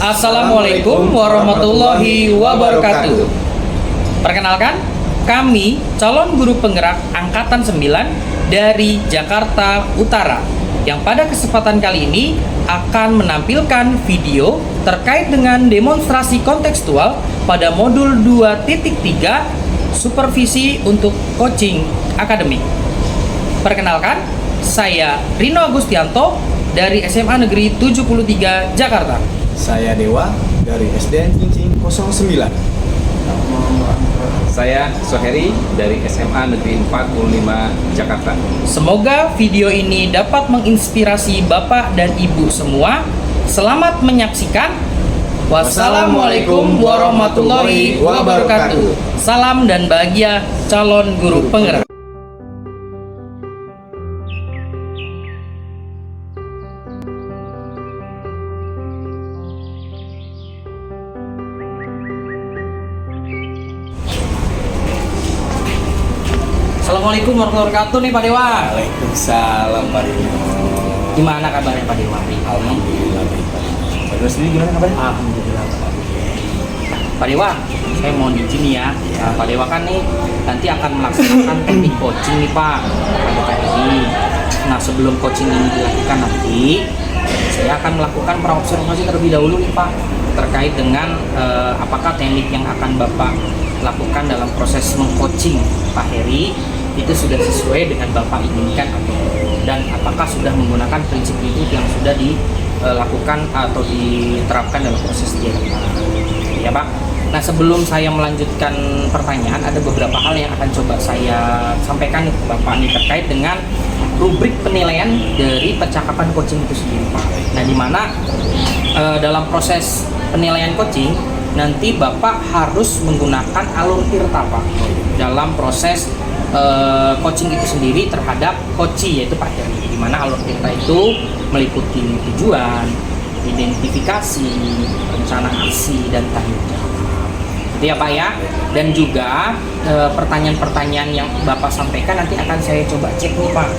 Assalamualaikum warahmatullahi wabarakatuh. Perkenalkan, kami calon guru penggerak Angkatan 9 dari Jakarta Utara yang pada kesempatan kali ini akan menampilkan video terkait dengan demonstrasi kontekstual pada modul 2.3 supervisi untuk coaching akademik. Perkenalkan, saya Rino Agustianto dari SMA Negeri 73 Jakarta. Saya Dewa dari SDN Cincin 09. Saya Soheri dari SMA Negeri 45 Jakarta. Semoga video ini dapat menginspirasi Bapak dan Ibu semua. Selamat menyaksikan. Wassalamualaikum warahmatullahi wabarakatuh. Salam dan bahagia calon guru penggerak. Assalamualaikum warahmatullahi wabarakatuh nih Pak Dewa. Waalaikumsalam Pak Rino. Gimana kabarnya Pak Dewa? Alhamdulillah baik Pak Rino. Terus ini gimana kabarnya? Alhamdulillah Pak Dewa, saya mohon izin ya. Pak Dewa kan nih nanti akan melaksanakan teknik coaching nih Pak pada Pak ini. Nah sebelum coaching ini dilakukan nanti, saya akan melakukan praobservasi terlebih dahulu nih Pak terkait dengan apakah teknik yang akan Bapak lakukan dalam proses mengcoaching Pak Heri itu sudah sesuai dengan Bapak inginkan atau dan apakah sudah menggunakan prinsip-prinsip yang sudah dilakukan atau diterapkan dalam proses dialog ya Pak. Nah sebelum saya melanjutkan pertanyaan, ada beberapa hal yang akan coba saya sampaikan ke Bapak nih terkait dengan rubrik penilaian dari percakapan coaching itu sendiri Pak. Nah di mana dalam proses penilaian coaching nanti Bapak harus menggunakan alur tirta Pak dalam proses coaching itu sendiri terhadap coachee yaitu Pak Heri, di mana alur tirta itu meliputi tujuan, identifikasi, rencana aksi dan tanggung jawab. Itu ya Pak ya. Dan juga pertanyaan-pertanyaan yang Bapak sampaikan nanti akan saya coba cek nih Pak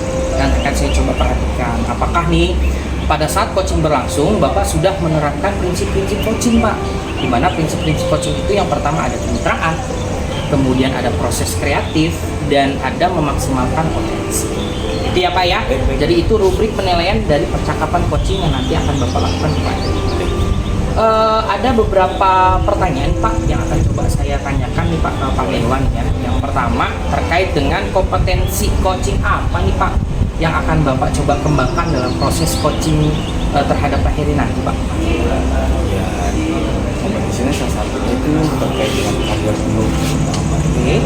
dan akan saya coba perhatikan apakah nih pada saat coaching berlangsung Bapak sudah menerapkan prinsip-prinsip coaching Pak, di mana prinsip-prinsip coaching itu yang pertama ada kemitraan, kemudian ada proses kreatif, dan ada memaksimalkan potensi. Itu ya Pak ya. Jadi itu rubrik penilaian dari percakapan coaching yang nanti akan Bapak lakukan Pak. Ada beberapa pertanyaan Pak yang akan coba saya tanyakan nih Pak ke Pak Dewan ya. Yang pertama terkait dengan kompetensi coaching apa nih Pak yang akan Bapak coba kembangkan dalam proses coaching terhadap Pak Heri nanti Pak? Ya, kompetisinya salah satunya itu terkait dengan karir dulu. Oke.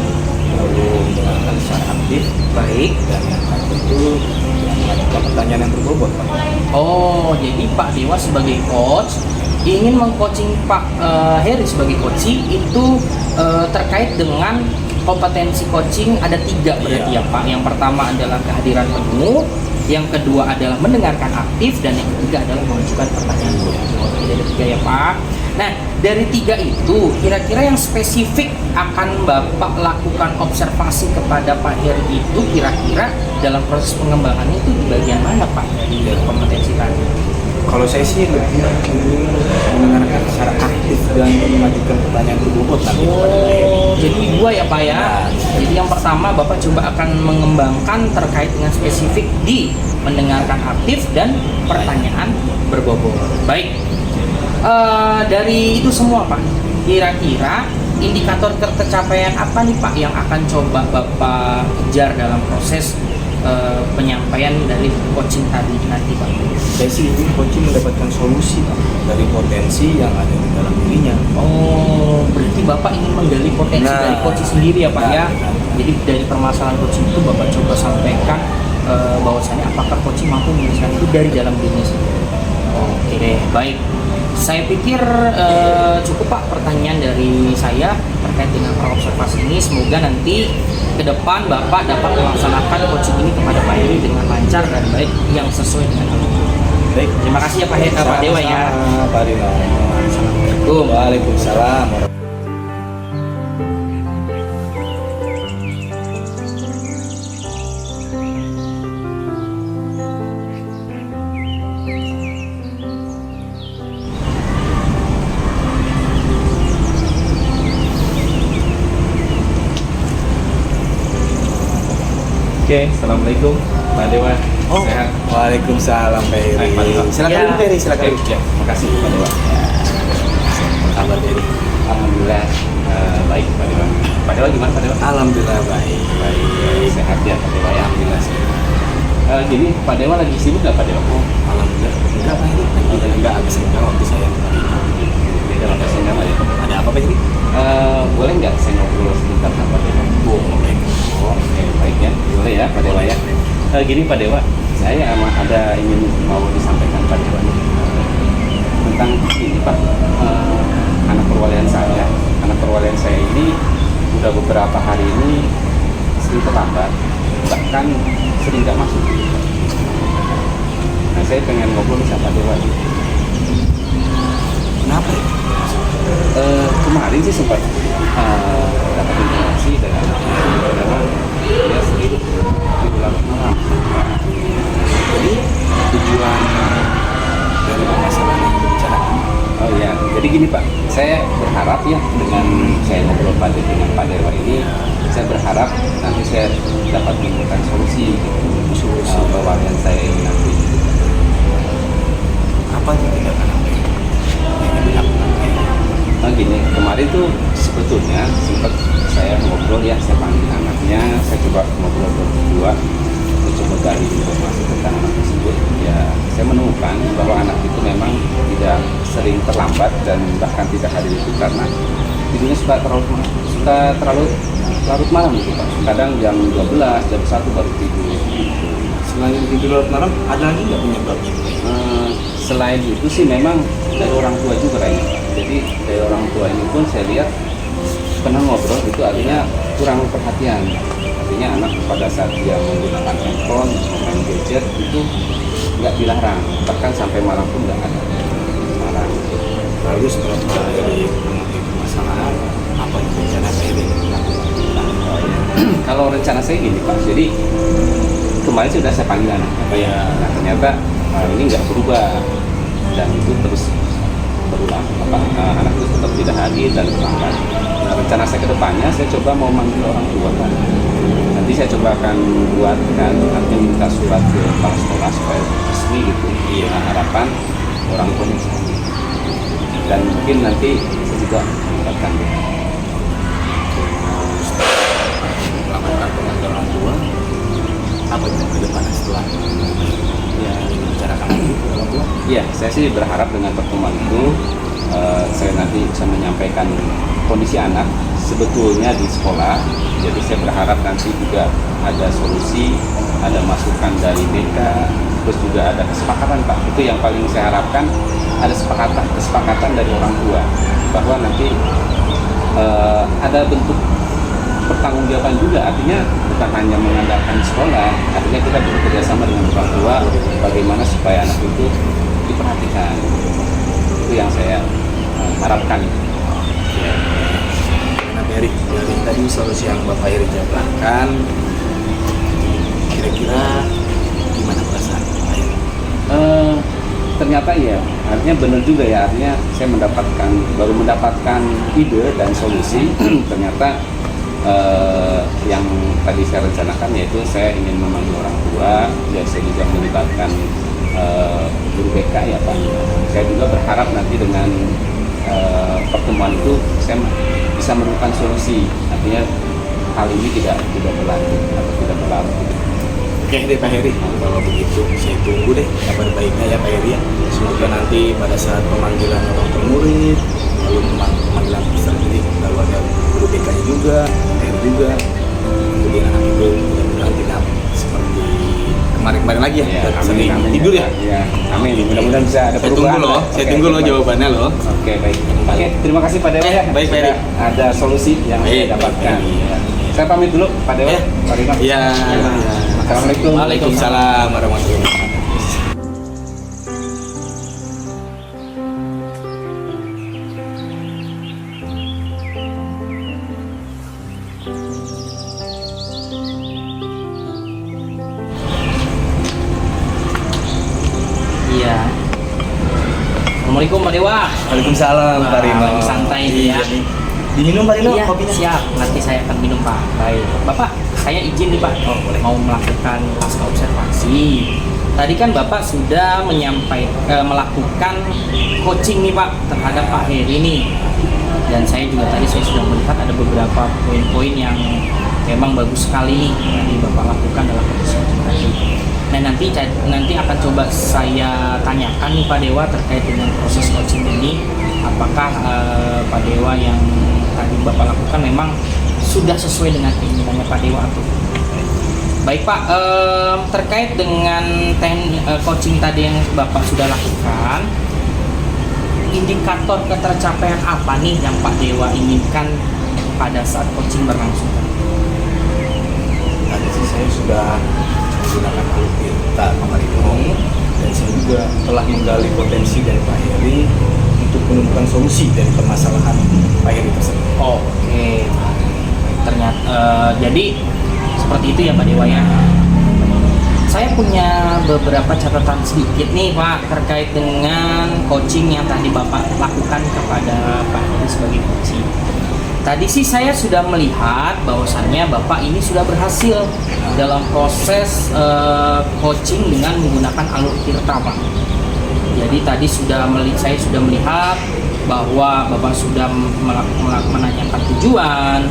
Lalu mendengarkan secara aktif. Baik. Dan yang satu itu mengajukan pertanyaan yang berbobot Pak. Oh, jadi Pak Dewa sebagai coach ingin mengcoaching Pak Heri sebagai coaching itu terkait dengan kompetensi coaching ada 3 berarti ya Pak. Yang pertama adalah kehadiran penuh, yang kedua adalah mendengarkan aktif, dan yang ketiga adalah mengajukan pertanyaan. Jadi ada 3 ya Pak. Nah dari 3 itu kira-kira yang spesifik akan Bapak lakukan observasi kepada Pak Heri itu kira-kira dalam proses pengembangannya itu di bagian mana Pak dari kompetensi tadi? Kalau saya sih lebih mendengarkan secara aktif dan mengajukan pertanyaan berbobot tadi kepada Pak Heri. Jadi 2 ya Pak ya. Jadi yang pertama Bapak coba akan mengembangkan terkait dengan spesifik di mendengarkan aktif dan pertanyaan berbobot. Baik. Dari itu semua Pak, kira-kira indikator tercapaian apa nih Pak yang akan coba Bapak kejar dalam proses penyampaian dari coaching tadi nanti Pak? Saya sih ingin coaching mendapatkan solusi Pak dari potensi yang ada di dalam dirinya. Oh, berarti Bapak ingin menggali potensi dari coaching sendiri ya Pak ya? Jadi dari permasalahan coaching itu Bapak coba sampaikan bahwasannya apakah coaching mampu menyelesaikan itu dari dalam dirinya sendiri. Oke, baik. Saya pikir cukup Pak pertanyaan dari saya terkait dengan praobservasi ini. Semoga nanti ke depan Bapak dapat melaksanakan coaching ini kepada Pak Heri dengan lancar dan baik yang sesuai dengan alur. Baik, terima kasih ya Pak Dewa ya. Pak Rino. Assalamualaikum. Waalaikumsalam. Oke, assalamualaikum Pak Dewa. Oh, Sehat. waalaikumsalam Pak Baik, Pak Heri. Dewa. Silakan Ya. dulu, Pak Heri, silakan. Oke, ya, makasih Pak Dewa. Apa kabar Pak Heri? Alhamdulillah baik Pak Dewa. Pak Dewa gimana Pak Dewa? Alhamdulillah baik. Baik, sehat ya Pak Dewa ya. Alhamdulillah. Gini, Pak Dewa lagi sibuk nggak Pak Dewa? Oh, alhamdulillah. Enggak Pak Heri. Enggak habis enggak waktu saya. Beda lah saya nggak ya. Ada apa Pak Heri? Boleh nggak saya ngobrol sebentar sama Pak Dewa? Boleh. Oke, baik ya. Boleh ya Pak Dewa ya. Gini Pak Dewa, saya ada ingin mau disampaikan Pak Dewa nih. Tentang ini Pak, anak perwalian saya. Anak perwalian saya ini udah beberapa hari ini sering terlambat, bahkan sering nggak masuk. Nah, saya pengen ngobrol sama Pak Dewa nih. Kenapa ya? Kemarin sih sempat dapat informasi dari anak saya, dia sering tidur larut malam. Jadi tujuan dari masalah yang dibicarakan. Oh ya, jadi gini Pak, saya berharap ya dengan saya ngobrol dengan Pak Dewa ini, saya berharap nanti saya dapat menemukan solusi perwalian saya ini nanti. Apa yang tindakan apa yang dilakukan? Nah gini, kemarin tuh sebetulnya sempat saya ngobrol ya, saya panggil anaknya, saya coba ngobrol berdua, saya coba gali informasi tentang anak tersebut. Ya, saya menemukan bahwa anak itu memang tidak sering terlambat dan bahkan tidak hadir itu karena tidurnya suka terlalu larut malam gitu Pak. Kadang jam 12, jam 1 baru tidur. Selain tidur larut malam, ada lagi nggak penyebabnya? Selain itu sih memang dari orang tua juga kayaknya. Jadi dari orang tua ini pun saya lihat pernah ngobrol itu artinya kurang perhatian. Artinya anak pada saat dia menggunakan handphone, main gadget itu nggak dilarang, bahkan sampai malam pun nggak ada larang. Lalu setelah Pak Heri mengerti permasalahan, apa yang rencana Pak Heri lakukan? Kalau rencana saya gini Pak, jadi kemarin sudah saya panggil anaknya, ya, nah ternyata ini nggak berubah dan itu terus berulang. Anak itu tetap tidak hadir dan terlambat. Nah, rencana saya ke depannya, saya coba mau manggil orang tua Pak. Nanti saya coba akan buatkan, artinya minta surat ke kepala sekolah supaya resmi gitu. Nah, harapan orang tua yang sama. Dan mungkin nanti saya juga mendapatkan Melakukan pemanggilan orang tua, apa yang ke depan setelah ya. membicarakan itu ke orang tua? Iya, saya sih berharap dengan pertemuan itu saya nanti bisa menyampaikan kondisi anak sebetulnya di sekolah. Jadi saya berharap nanti juga ada solusi, ada masukan dari BK, terus juga ada kesepakatan Pak. Itu yang paling saya harapkan, ada kesepakatan dari orang tua bahwa nanti ada bentuk pertanggungjawaban juga, artinya bukan hanya mengandalkan sekolah, artinya kita bekerja sama dengan orang tua bagaimana supaya anak itu diperhatikan. Itu yang saya harapkan. Nah Heri, dari tadi solusi yang Bapak Heri jabarkan, kira-kira gimana perasaan Bapak Heri? Ternyata ya, artinya benar juga ya, artinya saya baru mendapatkan ide dan solusi. Ternyata yang tadi saya rencanakan yaitu saya ingin memanggil orang tua, dan saya juga melibatkan guru BK ya Pak. Saya juga berharap nanti dengan pertemuan itu saya bisa menemukan solusi, artinya hal ini tidak berlanjut atau tidak berlarut. Oke deh Pak Heri, kalau begitu saya tunggu deh kabar baiknya ya Pak Heri ya. Semoga nanti pada saat pemanggilan orang tua murid, lalu pemanggilan peserta didik, lalu ada guru BK-nya juga, Pak Heri juga, kemudian anak itu mudah-mudahan tidak seperti kemarin-kemarin lagi ya, sering tidur ya. Ya, amin. Mudah-mudahan bisa ada Saya perubahan. tunggu loh, saya tunggu loh jawabannya loh. Oke, baik. Oke, terima kasih Pak Dewa ya. Baik, Pak Heri. Ada solusi yang saya Baik, dapatkan. Pak Heri. Saya pamit dulu Pak Dewa. Ya. Pak Rino. Iya. Assalamualaikum. Waalaikumsalam warahmatullahi wabarakatuh. Iya. Assalamualaikum Pak Dewa. Waalaikumsalam Pak Rino. Lagi santai Iya ya. nih. Diminum Pak Rino Iya, kopinya? siap. Nanti saya akan minum Pak. Baik, Bapak, saya izin nih Pak. Oh, boleh. Mau melakukan pasca observasi. Tadi kan Bapak sudah melakukan coaching nih Pak terhadap Pak Heri nih. Dan saya sudah melihat ada beberapa poin-poin yang memang bagus sekali nih yang Bapak lakukan dalam coaching tadi. Nah nanti akan coba saya tanyakan nih Pak Dewa terkait dengan proses coaching ini. Apakah Pak Dewa yang tadi Bapak lakukan memang sudah sesuai dengan keinginannya Pak Dewa atau baik Pak, terkait dengan coaching tadi yang Bapak sudah lakukan, indikator ketercapaian apa nih yang Pak Dewa inginkan pada saat coaching berlangsung? Tadi sih saya sudah menggunakan Alukirta Pak Rino, dan saya juga telah menggali potensi dari Pak Heri untuk menemukan solusi dari permasalahan Pak Heri tersebut. Oke, ternyata jadi seperti itu ya Pak Dewa ya. Saya punya beberapa catatan sedikit nih Pak terkait dengan coaching yang tadi Bapak lakukan kepada Pak Heri sebagai coaching. Tadi sih saya sudah melihat bahwasannya Bapak ini sudah berhasil dalam proses coaching dengan menggunakan Alukirta Pak. Jadi tadi saya sudah melihat bahwa Bapak sudah menanyakan tujuan,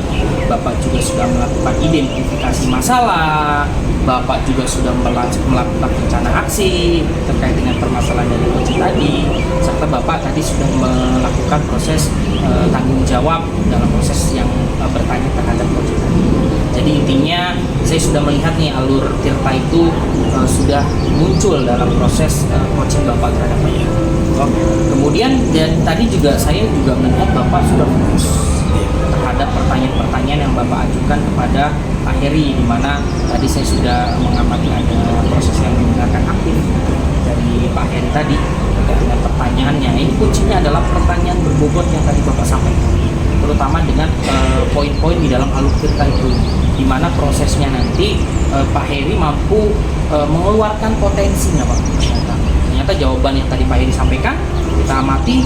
Bapak juga sudah melakukan identifikasi masalah, Bapak juga sudah melakukan rencana aksi terkait dengan permasalahan dari coaching tadi, serta Bapak tadi sudah melakukan proses tanggung jawab dalam proses yang bertanya terhadap coaching tadi. Jadi intinya saya sudah melihat nih alur Tirta itu sudah muncul dalam proses coaching Bapak terhadap saya. Kemudian dan tadi juga saya juga melihat Bapak sudah fokus terhadap pertanyaan-pertanyaan yang Bapak ajukan kepada Pak Heri, di mana tadi saya sudah mengamati ada proses yang menggunakan aktif dari Pak Heri tadi terkait dengan pertanyaannya. Ini kuncinya adalah pertanyaan berbobot yang tadi Bapak sampaikan, terutama dengan poin-poin di dalam Alukirta itu, di mana prosesnya nanti Pak Heri mampu mengeluarkan potensinya Pak. Ternyata jawaban yang tadi Pak Heri sampaikan, kita amati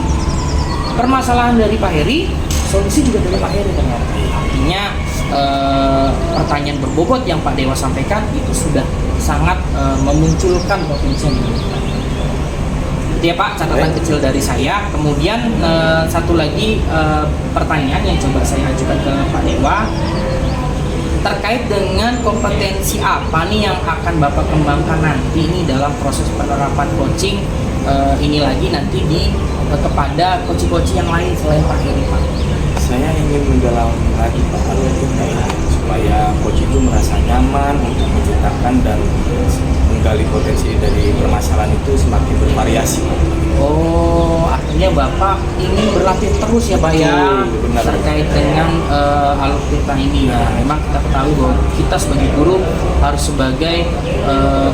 permasalahan dari Pak Heri, solusi juga dari Pak Heri ternyata. Artinya pertanyaan berbobot yang Pak Dewa sampaikan itu sudah sangat memunculkan potensi yang dimiliki. Itu ya Pak, catatan kecil dari saya. Kemudian satu lagi pertanyaan yang coba saya ajukan ke Pak Dewa terkait dengan kompetensi apa nih yang akan Bapak kembangkan nanti ini dalam proses penerapan coaching ini lagi nanti kepada coach-coach yang lain selain Pak Heri Pak. Saya ingin mendalami lagi Pak Alukirta ini supaya coach itu merasa nyaman untuk menceritakan dan menggali potensi dari permasalahan itu semakin bervariasi. Oh, artinya Bapak ingin berlatih terus ya Pak ya, benar. terkait dengan Alukirta ini ya. Memang kita ketahui bahwa kita sebagai guru harus sebagai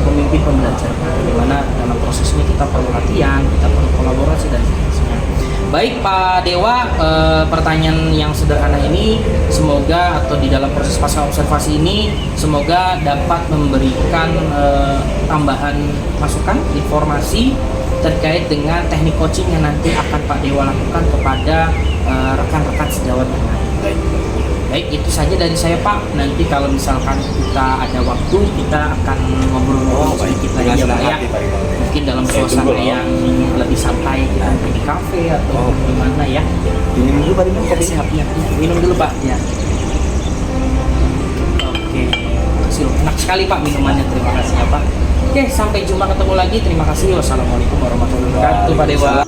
pemimpin pembelajar, di mana dalam proses ini kita perlu latihan, kita perlu kolaborasi dan sebagainya. Baik Pak Dewa, pertanyaan yang sederhana ini semoga atau di dalam proses pasca observasi ini semoga dapat memberikan tambahan masukan, informasi terkait dengan teknik coaching yang nanti akan Pak Dewa lakukan kepada rekan-rekan sejawat yang lain. Baik, itu saja dari saya Pak. Nanti kalau misalkan kita ada waktu, kita akan ngobrol-ngobrol sedikit lagi ya Pak ya. Mungkin dalam suasana yang lebih santai, kita pergi kafe atau di mana ya. Diminum dulu Pak Rino Ya, kopi. siap ya. Minum dulu Pak ya. Oke, makasih loh. Enak sekali Pak minumannya. Terima kasih ya Pak. Oke, sampai jumpa ketemu lagi. Terima kasih. Wassalamualaikum warahmatullahi wabarakatuh Pak Dewa.